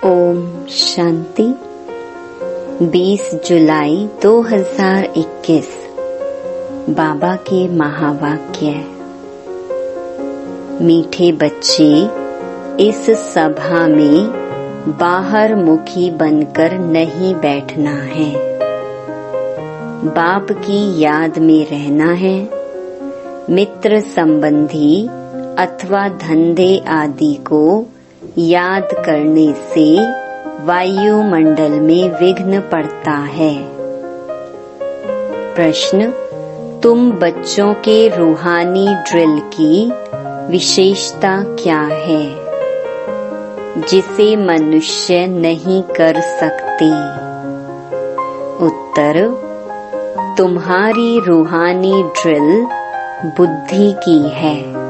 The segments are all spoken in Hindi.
ओम शांति। 20 जुलाई 2021 बाबा के महावाक्य। मीठे बच्चे, इस सभा में बाहर मुखी बनकर नहीं बैठना है। बाप की याद में रहना है। मित्र संबंधी अथवा धंधे आदि को याद करने से वायुमंडल में विघ्न पड़ता है। प्रश्न: तुम बच्चों के रूहानी ड्रिल की विशेषता क्या है जिसे मनुष्य नहीं कर सकते? उत्तर: तुम्हारी रूहानी ड्रिल बुद्धि की है।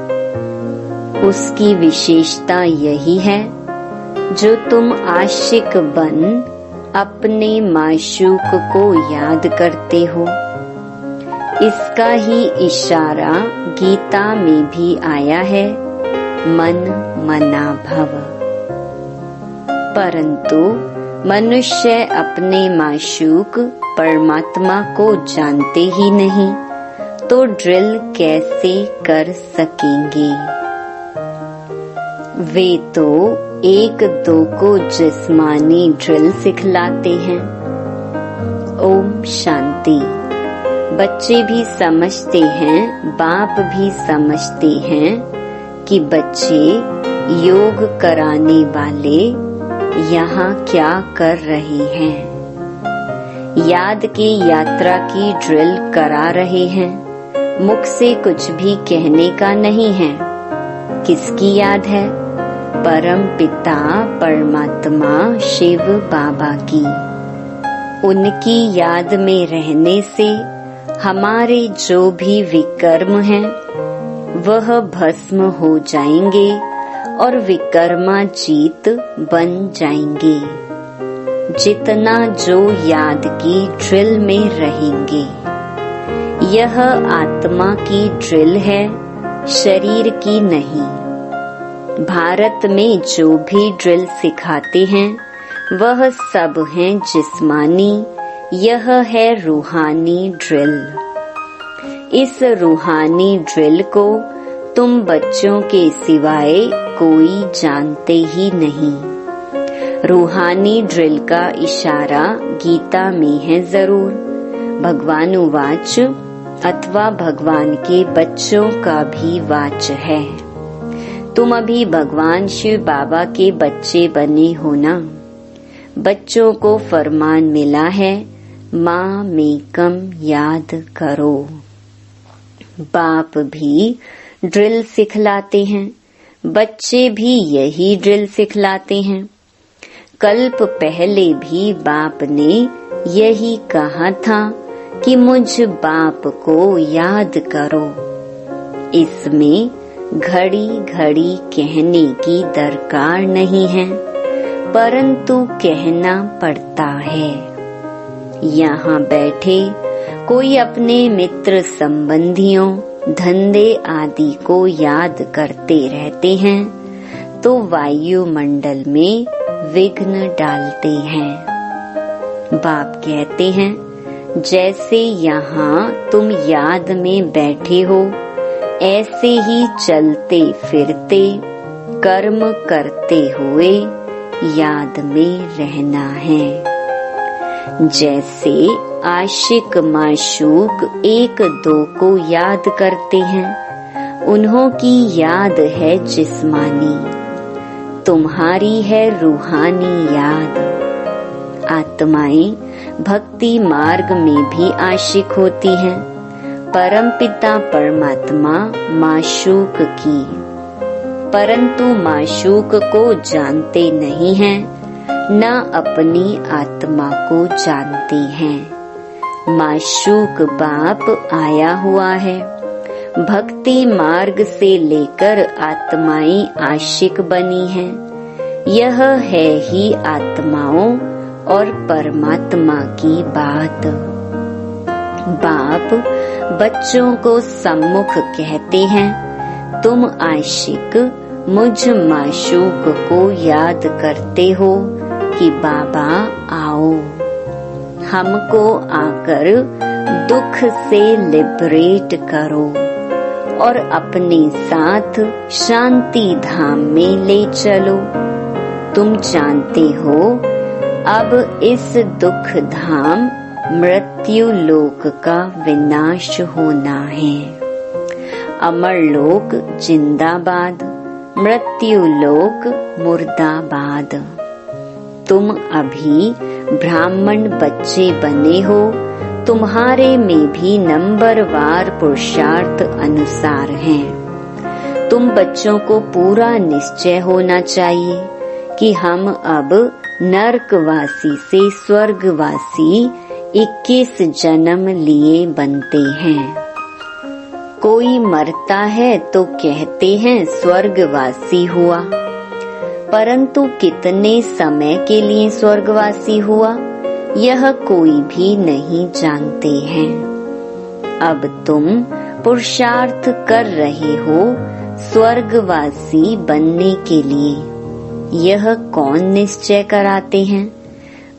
उसकी विशेषता यही है जो तुम आशिक बन अपने माशूक को याद करते हो। इसका ही इशारा गीता में भी आया है, मन मना भव। परंतु मनुष्य अपने माशूक परमात्मा को जानते ही नहीं, तो ड्रिल कैसे कर सकेंगे? वे तो एक दो को जिस्मानी ड्रिल सिखलाते हैं। ओम शांति। बच्चे भी समझते हैं, बाप भी समझते हैं कि बच्चे योग कराने वाले यहाँ क्या कर रहे हैं। याद की यात्रा की ड्रिल करा रहे हैं। मुख से कुछ भी कहने का नहीं है। किसकी याद है? परम पिता परमात्मा शिव बाबा की। उनकी याद में रहने से हमारे जो भी विकर्म हैं वह भस्म हो जाएंगे और विकर्माजीत बन जाएंगे। जितना जो याद की ड्रिल में रहेंगे। यह आत्मा की ड्रिल है, शरीर की नहीं। भारत में जो भी ड्रिल सिखाते हैं वह सब हैं जिस्मानी, यह है रूहानी ड्रिल। इस रूहानी ड्रिल को तुम बच्चों के सिवाय कोई जानते ही नहीं। रूहानी ड्रिल का इशारा गीता में है जरूर। भगवानुवाच अथवा भगवान के बच्चों का भी वाच है। तुम अभी भगवान शिव बाबा के बच्चे बने हो ना। बच्चों को फरमान मिला है, माँ मेकम याद करो। बाप भी ड्रिल सिखलाते हैं, बच्चे भी यही ड्रिल सिखलाते हैं। कल्प पहले भी बाप ने यही कहा था कि मुझ बाप को याद करो। इसमें घड़ी घड़ी कहने की दरकार नहीं है, परंतु कहना पड़ता है। यहाँ बैठे कोई अपने मित्र संबंधियों धंधे आदि को याद करते रहते हैं तो वायुमंडल में विघ्न डालते हैं। बाप कहते हैं, जैसे यहाँ तुम याद में बैठे हो, ऐसे ही चलते फिरते कर्म करते हुए याद में रहना है। जैसे आशिक माशूक एक दो को याद करते हैं, उन्हों की याद है जिस्मानी, तुम्हारी है रूहानी याद। आत्माएं भक्ति मार्ग में भी आशिक होती हैं, परमपिता परमात्मा माशूक की, परंतु माशूक को जानते नहीं हैं, न अपनी आत्मा को जानते हैं। माशूक बाप आया हुआ है। भक्ति मार्ग से लेकर आत्माएं आशिक बनी हैं। यह है ही आत्माओं और परमात्मा की बात। बाप बच्चों को सम्मुख कहते हैं, तुम आशिक मुझ माशूक को याद करते हो कि बाबा आओ, हमको आकर दुख से लिबरेट करो और अपने साथ शांति धाम में ले चलो। तुम जानते हो अब इस दुख धाम मृत्यु लोक का विनाश होना है। अमर लोक जिंदाबाद, मृत्यु लोक मुर्दाबाद। तुम अभी ब्राह्मण बच्चे बने हो, तुम्हारे में भी नंबरवार पुरुषार्थ अनुसार हैं। तुम बच्चों को पूरा निश्चय होना चाहिए कि हम अब नरकवासी से स्वर्गवासी 21 जन्म लिए बनते हैं। कोई मरता है तो कहते हैं स्वर्गवासी हुआ, परंतु कितने समय के लिए स्वर्गवासी हुआ यह कोई भी नहीं जानते हैं। अब तुम पुरुषार्थ कर रहे हो स्वर्गवासी बनने के लिए। यह कौन निश्चय कराते हैं?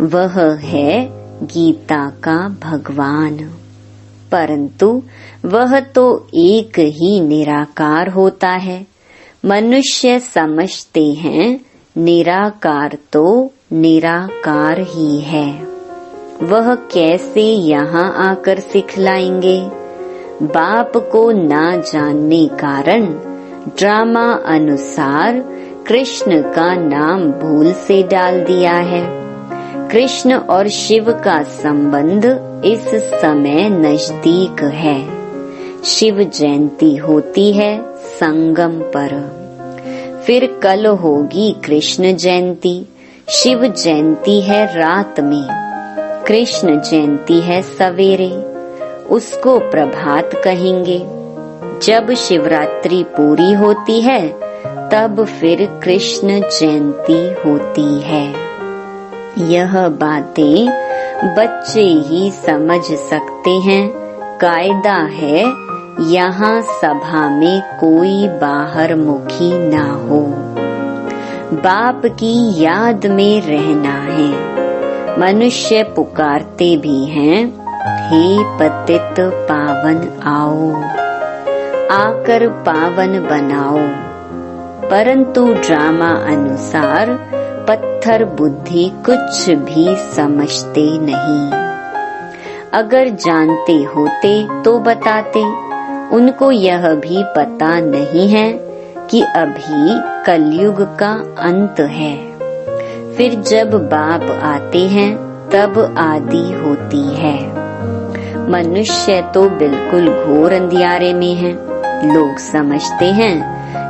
वह है गीता का भगवान। परंतु वह तो एक ही निराकार होता है। मनुष्य समझते हैं निराकार तो निराकार ही है। वह कैसे यहाँ आकर सिखलाएंगे? बाप को ना जानने कारण ड्रामा अनुसार कृष्ण का नाम भूल से डाल दिया है। कृष्ण और शिव का संबंध इस समय नजदीक है। शिव जयंती होती है संगम पर, फिर कल होगी कृष्ण जयंती। शिव जयंती है रात में, कृष्ण जयंती है सवेरे। उसको प्रभात कहेंगे। जब शिवरात्रि पूरी होती है तब फिर कृष्ण जयंती होती है। यह बातें बच्चे ही समझ सकते हैं। कायदा है यहाँ सभा में कोई बाहर मुखी ना हो। बाप की याद में रहना है। मनुष्य पुकारते भी हैं, हे पतित पावन आओ, आकर पावन बनाओ। परंतु ड्रामा अनुसार पत्थर बुद्धि कुछ भी समझते नहीं। अगर जानते होते तो बताते। उनको यह भी पता नहीं है कि अभी कलयुग का अंत है। फिर जब बाप आते हैं तब आदि होती है। मनुष्य तो बिल्कुल घोर अंधियारे में है। लोग समझते हैं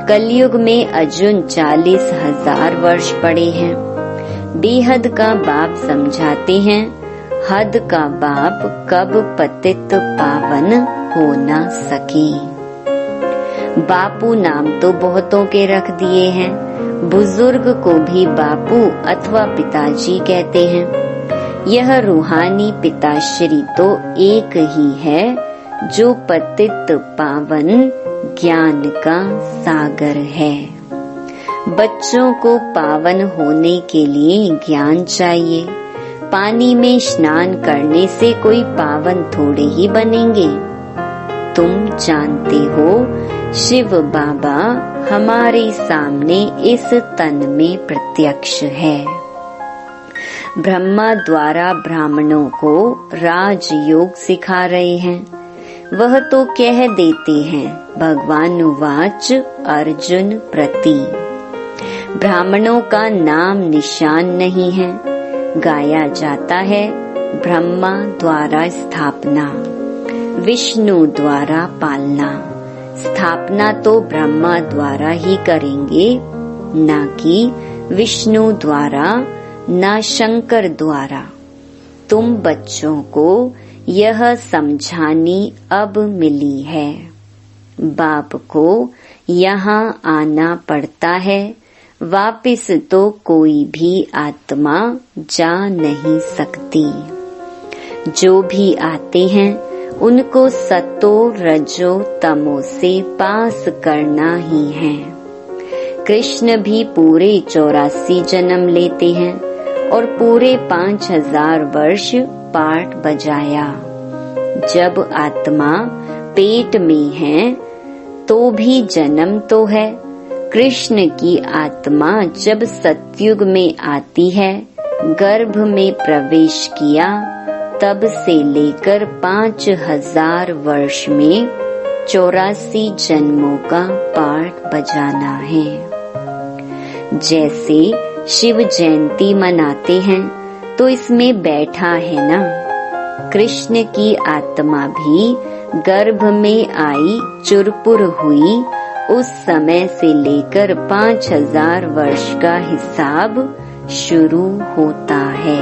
कलयुग में अजुन 40,000 वर्ष पड़े हैं। बेहद का बाप समझाते हैं हद का बाप कब पतित पावन हो न सके। बापू नाम तो बहुतों के रख दिए हैं। बुजुर्ग को भी बापू अथवा पिताजी कहते हैं। यह रूहानी पिताश्री तो एक ही है जो पतित पावन ज्ञान का सागर है। बच्चों को पावन होने के लिए ज्ञान चाहिए। पानी में स्नान करने से कोई पावन थोड़े ही बनेंगे। तुम जानते हो शिव बाबा हमारे सामने इस तन में प्रत्यक्ष है। ब्रह्मा द्वारा ब्राह्मणों को राजयोग सिखा रहे हैं। वह तो कह देते हैं भगवान वाच अर्जुन प्रति। ब्राह्मणों का नाम निशान नहीं है। गाया जाता है ब्रह्मा द्वारा स्थापना, विष्णु द्वारा पालना। स्थापना तो ब्रह्मा द्वारा ही करेंगे, ना कि विष्णु द्वारा, ना शंकर द्वारा। तुम बच्चों को यह समझानी अब मिली है। बाप को यहाँ आना पड़ता है। वापिस तो कोई भी आत्मा जा नहीं सकती। जो भी आते हैं उनको सतो रजो तमो से पास करना ही है। कृष्ण भी पूरे 84 जन्म लेते हैं और पूरे 5000 वर्ष पाठ बजाया। जब आत्मा पेट में है तो भी जन्म तो है। कृष्ण की आत्मा जब सतयुग में आती है, गर्भ में प्रवेश किया, तब से लेकर 5000 वर्ष में 84 जन्मों का पाठ बजाना है। जैसे शिव जयंती मनाते हैं तो इसमें बैठा है ना, कृष्ण की आत्मा भी गर्भ में आई, चुरपुर हुई, उस समय से लेकर 5000 वर्ष का हिसाब शुरू होता है।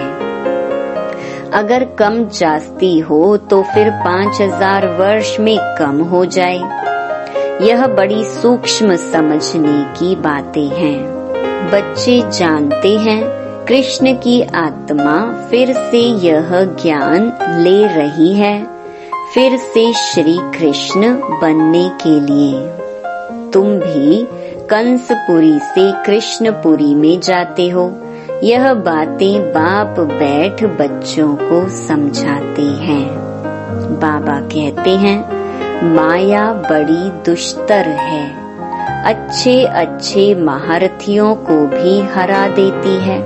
अगर कम जास्ती हो तो फिर 5000 वर्ष में कम हो जाए। यह बड़ी सूक्ष्म समझने की बातें हैं। बच्चे जानते हैं कृष्ण की आत्मा फिर से यह ज्ञान ले रही है, फिर से श्री कृष्ण बनने के लिए। तुम भी कंसपुरी से कृष्णपुरी में जाते हो। यह बातें बाप बैठ बच्चों को समझाते हैं। बाबा कहते हैं माया बड़ी दुष्टर है, अच्छे अच्छे महारथियों को भी हरा देती है।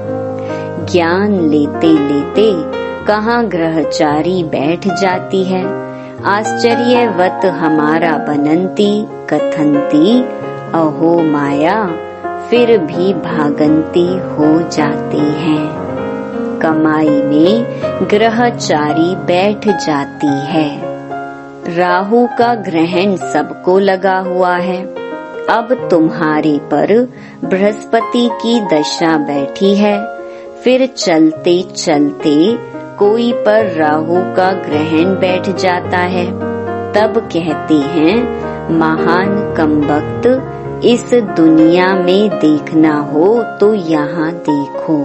ज्ञान लेते लेते कहाँ ग्रहचारी बैठ जाती है। आश्चर्यवत हमारा बनंती कथंती, अहो माया फिर भी भागंती हो जाती हैं। कमाई में ग्रहचारी बैठ जाती है। राहु का ग्रहण सबको लगा हुआ है। अब तुम्हारे पर बृहस्पति की दशा बैठी है। फिर चलते चलते कोई पर राहु का ग्रहण बैठ जाता है। तब कहते हैं महान कमबख्त, इस दुनिया में देखना हो तो यहाँ देखो।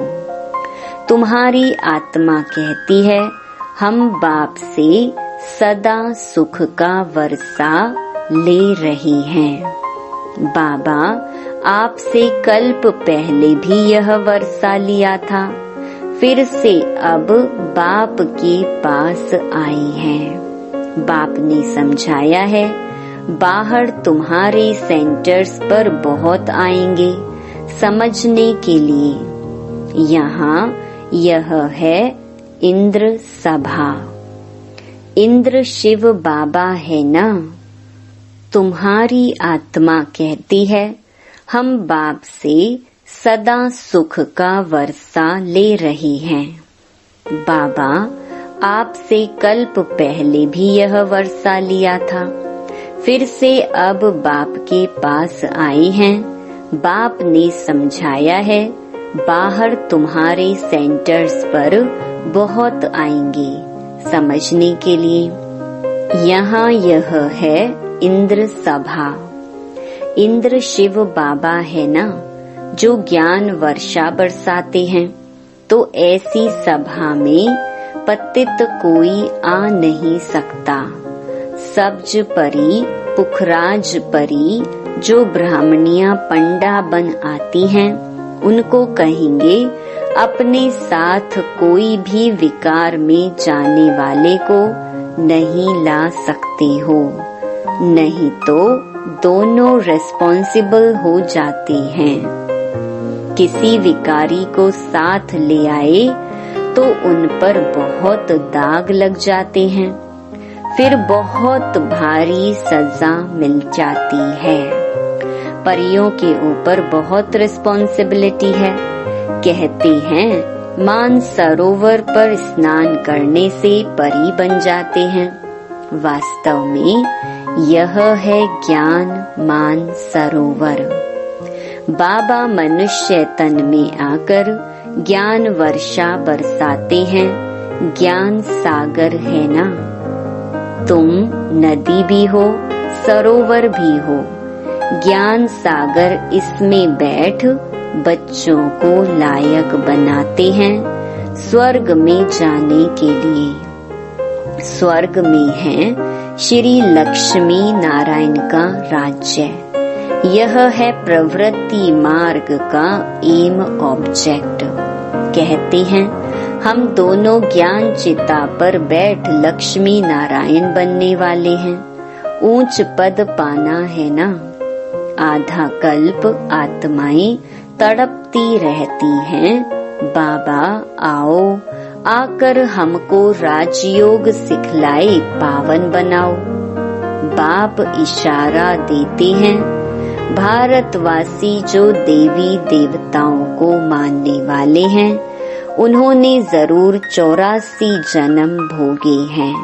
तुम्हारी आत्मा कहती है हम बाप से सदा सुख का वर्षा ले रही हैं। बाबा आपसे कल्प पहले भी यह वर्षा लिया था, फिर से अब बाप के पास आई है। बाप ने समझाया है बाहर तुम्हारे सेंटर्स पर बहुत आएंगे समझने के लिए। यहाँ यह है इंद्र सभा। इंद्र शिव बाबा है ना। तुम्हारी आत्मा कहती है हम बाप से सदा सुख का वर्षा ले रही हैं। बाबा आपसे कल्प पहले भी यह वर्षा लिया था, फिर से अब बाप के पास आई हैं। बाप ने समझाया है बाहर तुम्हारे सेंटर्स पर बहुत आएंगे समझने के लिए। यहाँ यह है इंद्र सभा। इंद्र शिव बाबा है ना जो ज्ञान वर्षा बरसाते हैं। तो ऐसी सभा में पतित कोई आ नहीं सकता। सब्ज परी पुखराज परी जो ब्राह्मणियां पंडा बन आती हैं, उनको कहेंगे अपने साथ कोई भी विकार में जाने वाले को नहीं ला सकते हो, नहीं तो दोनों रेस्पॉन्सिबल हो जाते हैं। किसी विकारी को साथ ले आए तो उन पर बहुत दाग लग जाते हैं, फिर बहुत भारी सजा मिल जाती है। परियों के ऊपर बहुत रिस्पॉन्सिबिलिटी है। कहते हैं मान सरोवर पर स्नान करने से परी बन जाते हैं। वास्तव में यह है ज्ञान मान सरोवर। बाबा मनुष्य तन में आकर ज्ञान वर्षा बरसाते हैं। ज्ञान सागर है ना। तुम नदी भी हो सरोवर भी हो। ज्ञान सागर इसमें बैठ बच्चों को लायक बनाते हैं स्वर्ग में जाने के लिए। स्वर्ग में है श्री लक्ष्मी नारायण का राज्य। यह है प्रवृत्ति मार्ग का एम ऑब्जेक्ट। कहते हैं हम दोनों ज्ञान चिता पर बैठ लक्ष्मी नारायण बनने वाले हैं, ऊंच पद पाना है ना। आधा कल्प आत्माएं तड़पती रहती हैं, बाबा आओ आकर हमको राजयोग सिखलाए पावन बनाओ। बाप इशारा देते हैं, भारतवासी जो देवी देवताओं को मानने वाले हैं उन्होंने जरूर 84 जन्म भोगे हैं।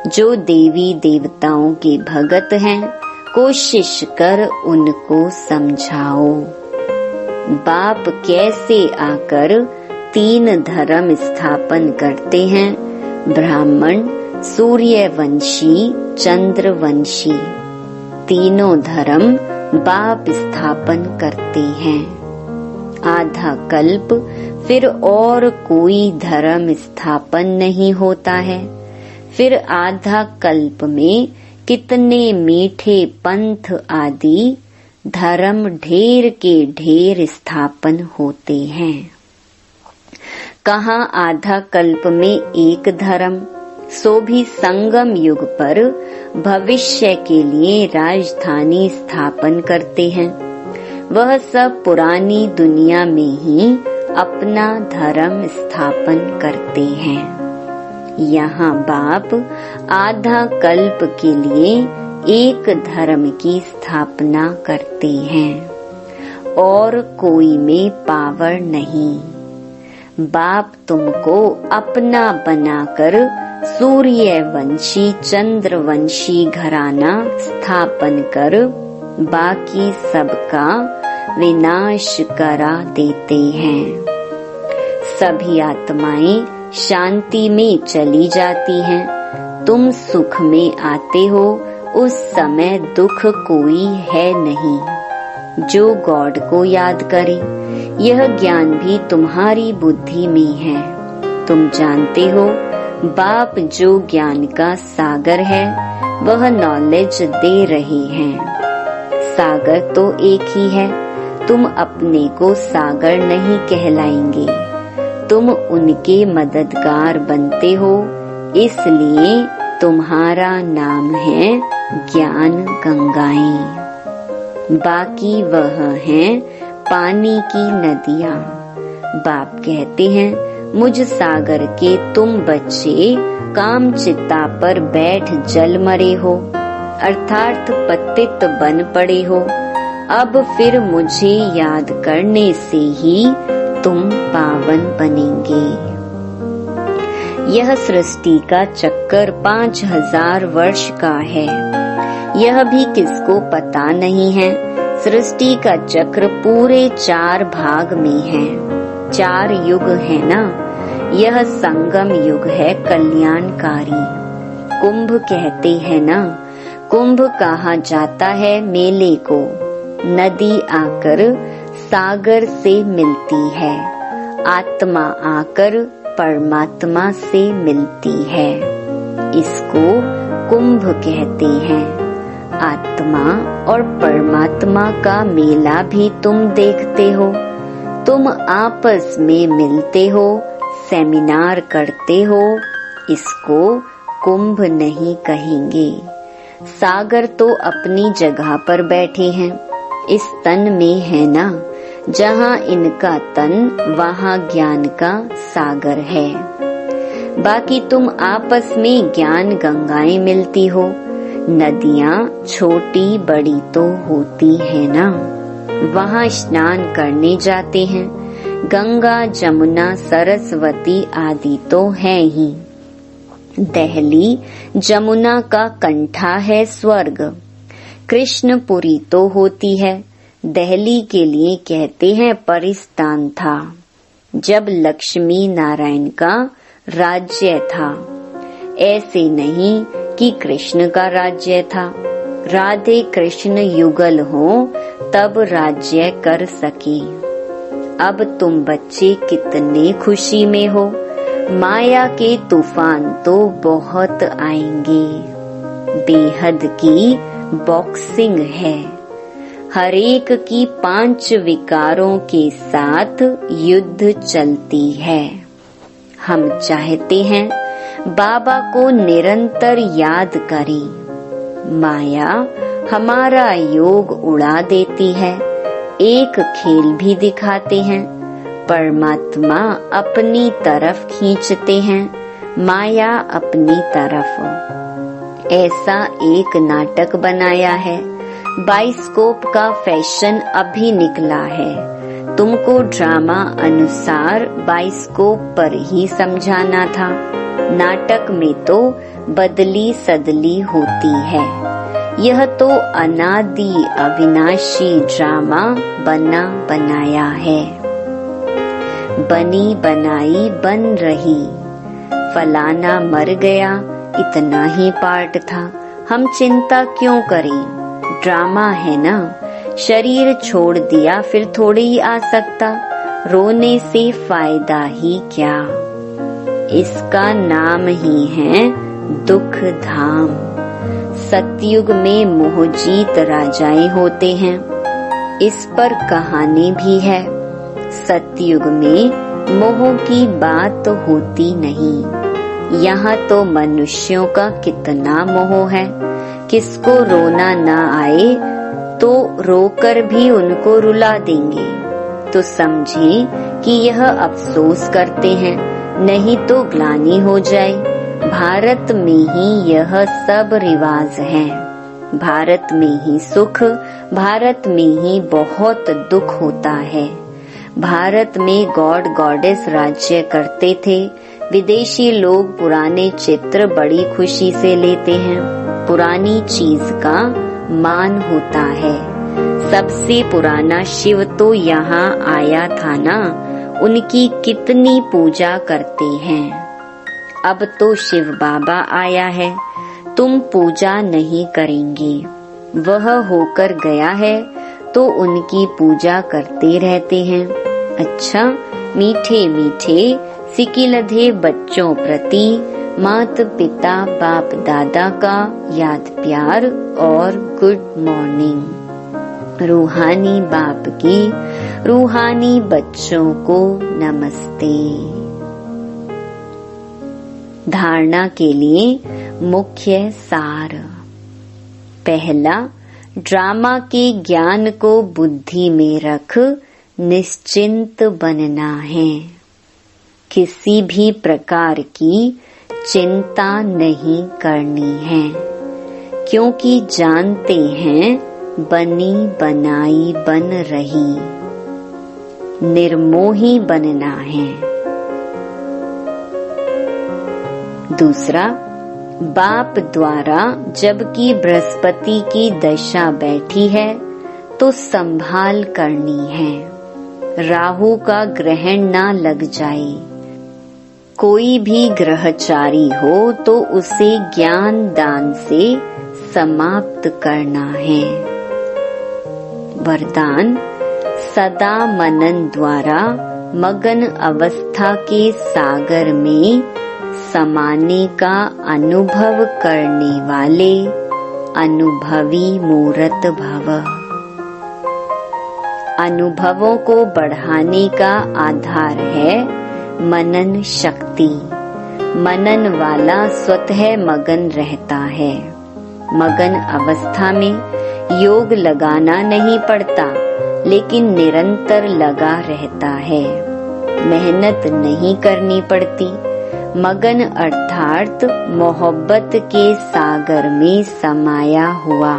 जो देवी देवताओं के भगत हैं कोशिश कर उनको समझाओ। बाप कैसे आकर 3 धर्म स्थापन करते हैं, ब्राह्मण, सूर्यवंशी, चंद्रवंशी। तीनों धर्म बाप स्थापन करते हैं। आधा कल्प फिर और कोई धर्म स्थापन नहीं होता है। फिर आधा कल्प में कितने मीठे पंथ आदि धर्म ढेर के ढेर स्थापन होते हैं। कहाँ आधा कल्प में एक धर्म, सो भी संगम युग पर भविष्य के लिए राजधानी स्थापन करते हैं। वह सब पुरानी दुनिया में ही अपना धर्म स्थापन करते हैं। यहाँ बाप आधा कल्प के लिए एक धर्म की स्थापना करते हैं और कोई में पावर नहीं। बाप तुमको अपना बनाकर सूर्यवंशी चंद्रवंशी घराना स्थापन कर बाकी सबका विनाश करा देते हैं। सभी आत्माएं शांति में चली जाती हैं। तुम सुख में आते हो, उस समय दुख कोई है नहीं। जो गॉड को याद करे, यह ज्ञान भी तुम्हारी बुद्धि में है। तुम जानते हो बाप जो ज्ञान का सागर है वह नॉलेज दे रहे हैं। सागर तो एक ही है, तुम अपने को सागर नहीं कहलाएंगे। तुम उनके मददगार बनते हो, इसलिए तुम्हारा नाम है ज्ञान गंगाएं। बाकी वह हैं पानी की नदियाँ। बाप कहते हैं मुझ सागर के तुम बच्चे काम चिता पर बैठ जल मरे हो, अर्थात पतित बन पड़े हो। अब फिर मुझे याद करने से ही तुम पावन बनेंगे। यह सृष्टि का चक्कर 5000 वर्ष का है। यह भी किसको पता नहीं है। सृष्टि का चक्र पूरे 4 भाग में है। 4 युग है ना। यह संगम युग है कल्याणकारी। कुंभ कहते हैं ना, कुंभ कहा जाता है मेले को। नदी आकर सागर से मिलती है, आत्मा आकर परमात्मा से मिलती है। इसको कुंभ कहते हैं। आत्मा और परमात्मा का मेला भी तुम देखते हो। तुम आपस में मिलते हो, सेमिनार करते हो। इसको कुंभ नहीं कहेंगे। सागर तो अपनी जगह पर बैठे हैं, इस तन में है ना। जहाँ इनका तन वहाँ ज्ञान का सागर है। बाकी तुम आपस में ज्ञान गंगाएं मिलती हो। नदियाँ छोटी बड़ी तो होती है ना। वहाँ स्नान करने जाते हैं। गंगा जमुना सरस्वती आदि तो है ही। दहली जमुना का कंठा है स्वर्ग। कृष्णपुरी तो होती है। दहली के लिए कहते हैं परिस्तान था, जब लक्ष्मी नारायण का राज्य था। ऐसे नहीं कि कृष्ण का राज्य था। राधे कृष्ण युगल हो तब राज्य कर सके। अब तुम बच्चे कितने खुशी में हो। माया के तूफान तो बहुत आएंगे। बेहद की बॉक्सिंग है। हर एक की 5 विकारों के साथ युद्ध चलती है। हम चाहते हैं बाबा को निरंतर याद करें। माया हमारा योग उड़ा देती है। एक खेल भी दिखाते हैं, परमात्मा अपनी तरफ खींचते हैं, माया अपनी तरफ। ऐसा एक नाटक बनाया है। बाइस्कोप का फैशन अभी निकला है। तुमको ड्रामा अनुसार बाइस्कोप पर ही समझाना था। नाटक में तो बदली सदली होती है। यह तो अनादि अविनाशी ड्रामा बना बनाया है। बनी बनाई बन रही। फलाना मर गया, इतना ही पार्ट था, हम चिंता क्यों करें? ड्रामा है ना। शरीर छोड़ दिया फिर थोड़ी ही आ सकता। रोने से फायदा ही क्या? इसका नाम ही है दुख धाम। सतयुग में मोहजीत राजाएं होते हैं। इस पर कहानी भी है। सतयुग में मोह की बात होती नहीं। यहाँ तो मनुष्यों का कितना मोह है। किसको रोना ना आए तो रोकर भी उनको रुला देंगे, तो समझे कि यह अफसोस करते हैं, नहीं तो ग्लानि हो जाए। भारत में ही यह सब रिवाज हैं। भारत में ही सुख, भारत में ही बहुत दुख होता है। भारत में गॉड गॉडेस राज्य करते थे। विदेशी लोग पुराने चित्र बड़ी खुशी से लेते हैं। पुरानी चीज का मान होता है। सबसे पुराना शिव तो यहाँ आया था ना, उनकी कितनी पूजा करते हैं। अब तो शिव बाबा आया है, तुम पूजा नहीं करेंगे। वह होकर गया है तो उनकी पूजा करते रहते हैं। अच्छा, मीठे मीठे सिकिलधे बच्चों प्रति माता पिता बाप दादा का याद प्यार और गुड मॉर्निंग। रूहानी बाप की रूहानी बच्चों को नमस्ते। धारणा के लिए मुख्य सार। पहला, ड्रामा के ज्ञान को बुद्धि में रख निश्चिंत बनना है। किसी भी प्रकार की चिंता नहीं करनी है, क्योंकि जानते हैं बनी बनाई बन रही। निर्मोही बनना है। दूसरा, बाप द्वारा जबकि बृहस्पति की दशा बैठी है तो संभाल करनी है। राहु का ग्रहण ना लग जाए। कोई भी ग्रहचारी हो तो उसे ज्ञान दान से समाप्त करना है। वरदान, सदा मनन द्वारा मगन अवस्था के सागर में समाने का अनुभव करने वाले अनुभवी मूर्त भव। अनुभवों को बढ़ाने का आधार है मनन शक्ति। मनन वाला स्वतः मगन रहता है। मगन अवस्था में योग लगाना नहीं पड़ता, लेकिन निरंतर लगा रहता है। मेहनत नहीं करनी पड़ती। मगन अर्थात मोहब्बत के सागर में समाया हुआ।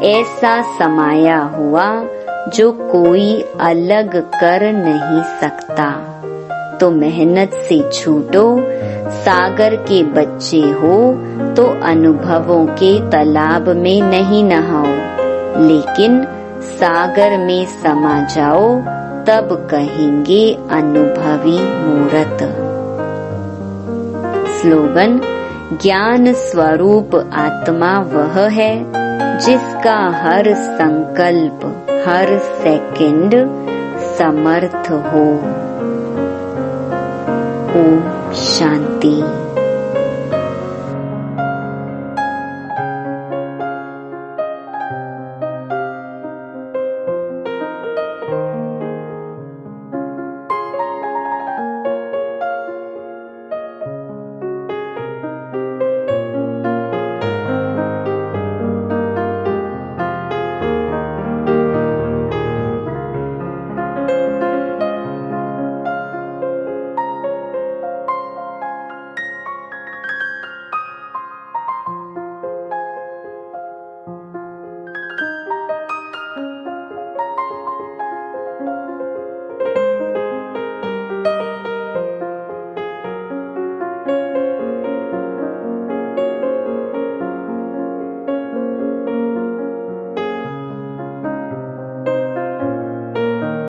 ऐसा समाया हुआ जो कोई अलग कर नहीं सकता। तो मेहनत से छूटो। सागर के बच्चे हो तो अनुभवों के तालाब में नहीं नहाओ, लेकिन सागर में समा जाओ, तब कहेंगे अनुभवी मूर्त। स्लोगन, ज्ञान स्वरूप आत्मा वह है जिसका हर संकल्प हर सेकंड समर्थ हो। ओम शांति।